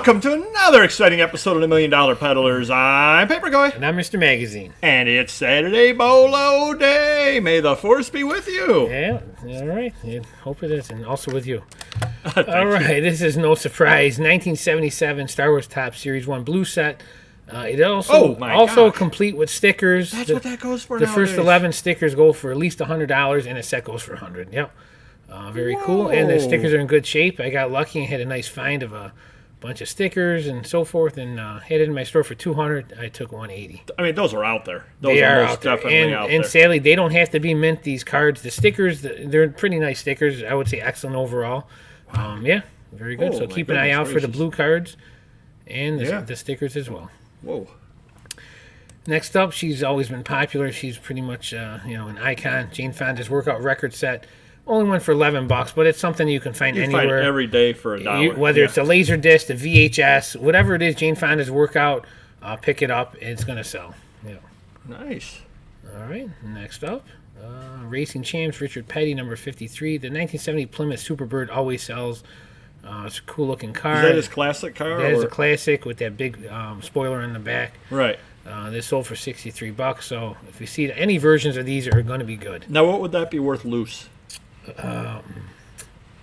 Welcome to another exciting episode of the $1 Million Peddlers. I'm Papergoy. And I'm Mr. Magazine. And it's Saturday BOLO Day. May the force be with you. Yeah, all right. I hope it is, and also with you. All right, this is no surprise. 1977 Star Wars Top Series 1 blue set. It also complete with stickers. That's what that goes for The nowadays. first 11 stickers go for at least $100, and a set goes for $100. Yep. Very cool. And the stickers are in good shape. I got lucky and had a nice find of a bunch of stickers and so forth, and had it in my store for $200. I took $180. I mean, those are out there. Those They are are most out there. definitely out there. And sadly, they don't have to be mint, these cards. The stickers, they're pretty nice stickers. I would say excellent overall. Yeah, very good. So keep an eye out for the blue cards and the stickers as well. Whoa. Next up, she's always been popular. She's pretty much an icon. Jane Fonda's workout record set. Only went for $11, but it's something you can find anywhere. Find every day for $1. Whether it's a laser disc, a VHS, whatever it is, Jane Fonda's workout, pick it up. It's going to sell. Yeah. Nice. All right. Next up, Racing Champs, Richard Petty, number 53. The 1970 Plymouth Superbird always sells. It's a cool looking car. Is that his classic car? That is a classic with that big spoiler in the back. Right. This sold for $63. So if you see any versions of these are going to be good. Now, what would that be worth loose?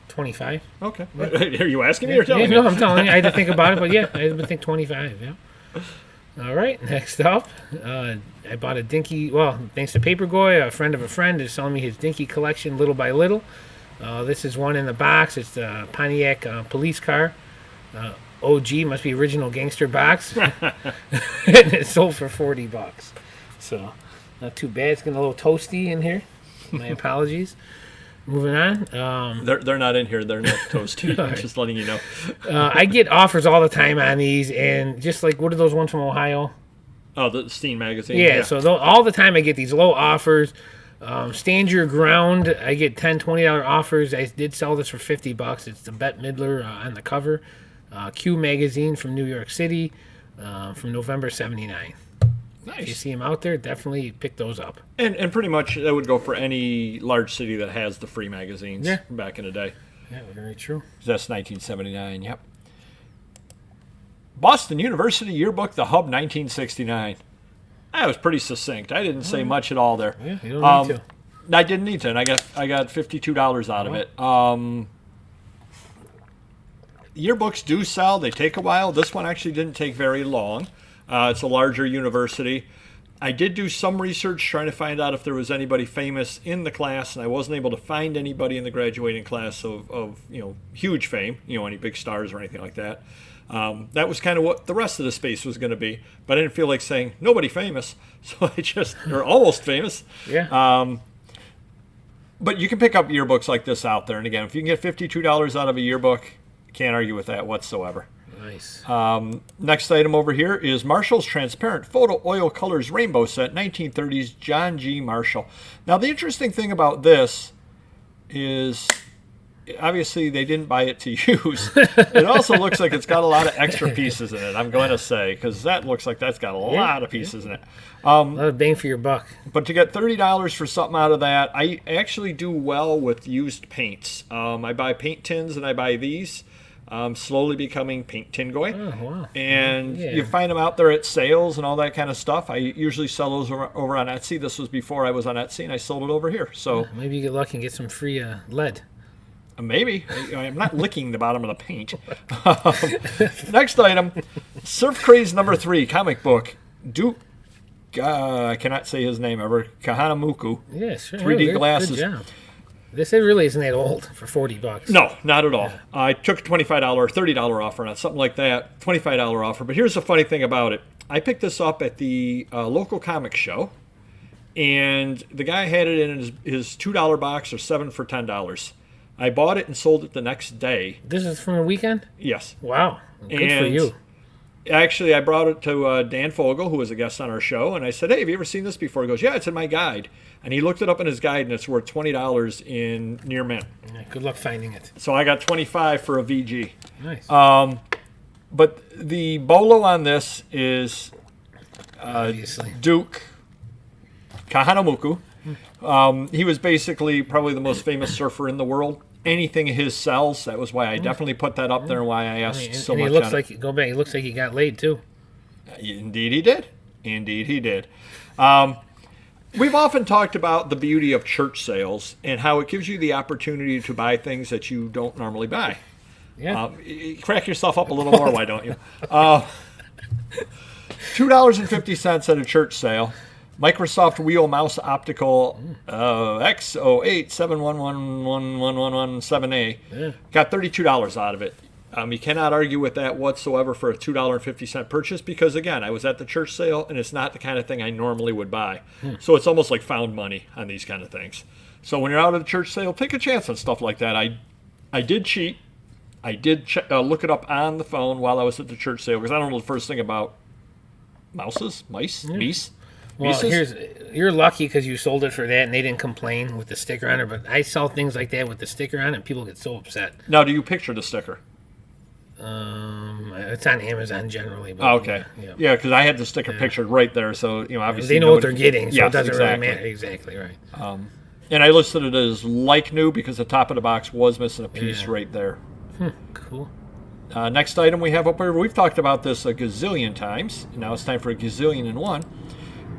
25. Okay. Are you asking me or telling me? No, I'm telling you. I had to think about it, but yeah, I would think 25. Yeah. All right. Next up, I bought a Dinky. Well, thanks to Papergoy, a friend of a friend is selling me his Dinky collection little by little. This is one in the box. It's the Pontiac police car. OG must be original gangster box, and it sold for $40. So not too bad. It's getting a little toasty in here. My apologies. Moving on. They're not in here. They're not toasty. I'm just letting you know. I get offers all the time on these, and just like, what are those ones from Ohio? Oh, the Steen magazine. Yeah, so all the time I get these low offers. Stand Your Ground, I get $10, $20 offers. I did sell this for $50. It's the Bette Midler on the cover. Q magazine from New York City from November '79. Nice. If you see them out there, definitely pick those up. And pretty much that would go for any large city that has the free magazines back in the day. Yeah, very true. That's 1979, yep. Boston University Yearbook, The Hub, 1969. That was pretty succinct. I didn't say much at all there. Yeah, you don't need to. I didn't need to, and I got $52 out of it. Yearbooks do sell. They take a while. This one actually didn't take very long. It's a larger university. I did do some research trying to find out if there was anybody famous in the class, and I wasn't able to find anybody in the graduating class of huge fame, any big stars or anything like that. That was kind of what the rest of the space was going to be, but I didn't feel like saying nobody famous, so or almost famous. Yeah. But you can pick up yearbooks like this out there, and again, if you can get $52 out of a yearbook, can't argue with that whatsoever. Nice. Next item over here is Marshall's Transparent Photo Oil Colors Rainbow Set, 1930s, John G. Marshall. Now, the interesting thing about this is, obviously, they didn't buy it to use. It also looks like it's got a lot of extra pieces in it, I'm going to say, because that looks like that's got a lot of pieces in it. A lot of bang for your buck. But to get $30 for something out of that, I actually do well with used paints. I buy paint tins, and I buy these. Slowly becoming Paint Tingoy. Oh, wow. And you find them out there at sales and all that kind of stuff. I usually sell those over on Etsy. This was before I was on Etsy, and I sold it over here. So maybe you get lucky and get some free lead. Maybe. I'm not licking the bottom of the paint. Next item, Surf Craze number 3, comic book. Duke, I cannot say his name ever, Kahanamuku. Yeah, sure. 3D glasses. Good job. This really isn't that old for $40. No, not at all. Yeah. I took a $25 or $30 offer on it, something like that, $25 offer. But here's the funny thing about it. I picked this up at the local comic show, and the guy had it in his $2 box or 7 for $10. I bought it and sold it the next day. This is from a weekend? Yes. Wow. Good for you. Actually, I brought it to Dan Fogel, who was a guest on our show, and I said, hey, have you ever seen this before? He goes, yeah, it's in my guide. And he looked it up in his guide, and it's worth $20 in near mint. Yeah, good luck finding it. So I got $25 for a VG. Nice. But the BOLO on this is Duke Kahanamuku. He was basically probably the most famous surfer in the world. anything of his sells. That was why I definitely put that up there and why I asked so much. He looks like go back. He looks like he got laid too. Indeed, he did. Indeed, he did. We've often talked about the beauty of church sales and how it gives you the opportunity to buy things that you don't normally buy. Yeah. Crack yourself up a little more, why don't you? $2.50 at a church sale. Microsoft Wheel Mouse Optical X0871111117A. Yeah. Got $32 out of it. You cannot argue with that whatsoever for a $2.50 purchase because, again, I was at the church sale, and it's not the kind of thing I normally would buy. So it's almost like found money on these kind of things. So when you're out at a church sale, take a chance on stuff like that. I did cheat. I did look it up on the phone while I was at the church sale because I don't know the first thing about mice. Well, you're lucky because you sold it for that and they didn't complain with the sticker on it. But I sell things like that with the sticker on it and people get so upset. Now, do you picture the sticker? It's on Amazon generally. But Okay. Yeah, because I had the sticker pictured right there, so obviously they know what they're getting, so yes, it doesn't exactly. really matter. Exactly right. And I listed it as like new because the top of the box was missing a piece right there. Cool. Next item we have up here, we've talked about this a gazillion times. Now it's time for a gazillion and one.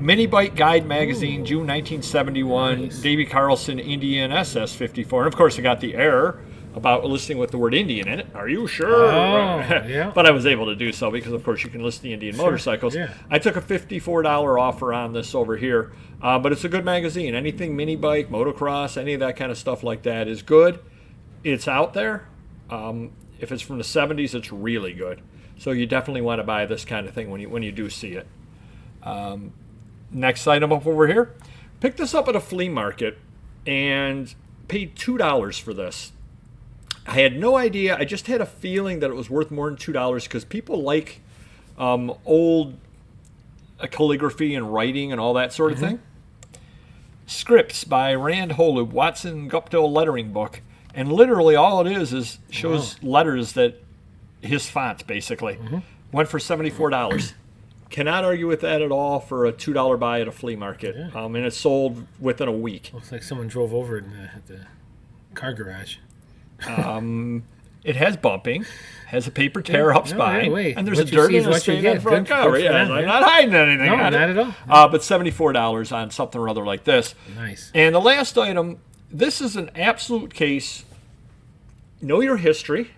Mini Bike Guide Magazine, June 1971, Nice. Davy Carlson, Indian SS-54. And of course, I got the error about listing with the word Indian in it. Are you sure? Oh, yeah. But I was able to do so because, of course, you can list the Indian motorcycles. yeah. I took a $54 offer on this over here. But it's a good magazine. Anything mini bike, motocross, any of that kind of stuff like that is good. It's out there. If it's from the 70s, it's really good. So you definitely want to buy this kind of thing when you do see it. Next item up over here. Picked this up at a flea market and paid $2 for this. I had no idea. I just had a feeling that it was worth more than $2 because people like old calligraphy and writing and all that sort of thing. Scripts by Rand Holub, Watson Gupta lettering book. And literally all it is shows letters that his font, basically. Went for $74. Cannot argue with that at all for a $2 buy at a flea market. Yeah. And it's sold within a week. Looks like someone drove over it at the car garage. It has bumping, has a paper tear up spine, and there's What a you dirty see is and a what you stain get. on front Good cover. for Yeah, them, I'm yeah. not hiding anything No, on not it. at all. But $74 on something or other like this. Nice. And the last item, this is an absolute case. Know your history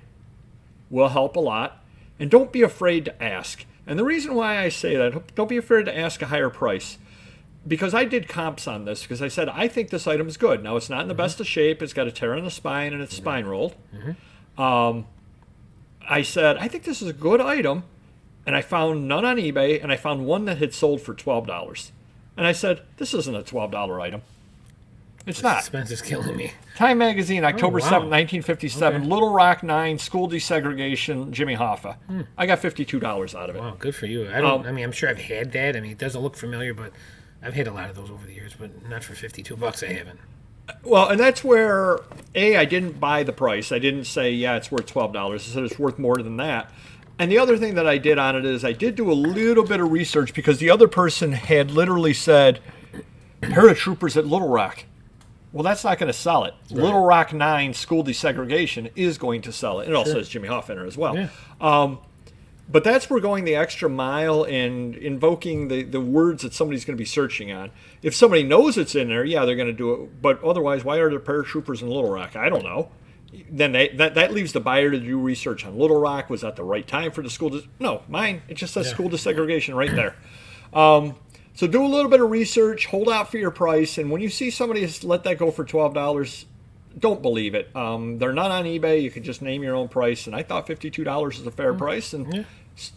will help a lot. And don't be afraid to ask. And the reason why I say that, don't be afraid to ask a higher price. Because I did comps on this, because I said, I think this item is good. Now, it's not in the best of shape. It's got a tear in the spine, and it's spine rolled. I said, I think this is a good item. And I found none on eBay, and I found one that had sold for $12. And I said, this isn't a $12 item. It's not. Suspense is killing me. Time Magazine, October wow. 7th, 1957. Okay. Little Rock 9, School Desegregation, Jimmy Hoffa. I got $52 out of it. Wow, good for you. I mean, I'm sure I've had that. I mean, it doesn't look familiar, but I've had a lot of those over the years, but not for $52. I haven't. Well, and that's where, I didn't buy the price. I didn't say, yeah, it's worth $12. I said it's worth more than that. And the other thing that I did on it is I did do a little bit of research because the other person had literally said, paratroopers at Little Rock. Well, that's not going to sell it. Right. Little Rock 9, School Desegregation is going to sell it. It also has Jimmy Hoffa in it as well. Yeah. But that's where going the extra mile and invoking the words that somebody's going to be searching on. If somebody knows it's in there, yeah, they're going to do it. But otherwise, why are there paratroopers in Little Rock? I don't know. Then that leaves the buyer to do research on Little Rock. Was that the right time for the school? No, mine. It just says school desegregation right there. So do a little bit of research. Hold out for your price. And when you see somebody let that go for $12, don't believe it. They're not on eBay. You can just name your own price. And I thought $52 is a fair price. And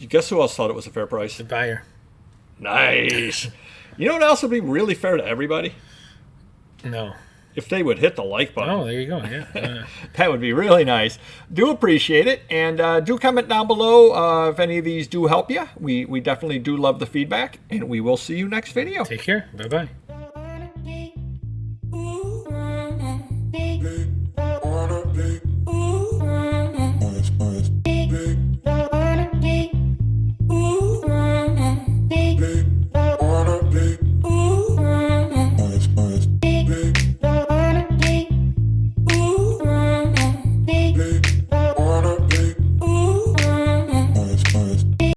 guess who else thought it was a fair price? The buyer. Nice. You know what else would be really fair to everybody? No. If they would hit the like button. Oh, there you go. Yeah. That would be really nice. Do appreciate it. And do comment down below if any of these do help you. We definitely do love the feedback. And we will see you next video. Take care. Bye-bye.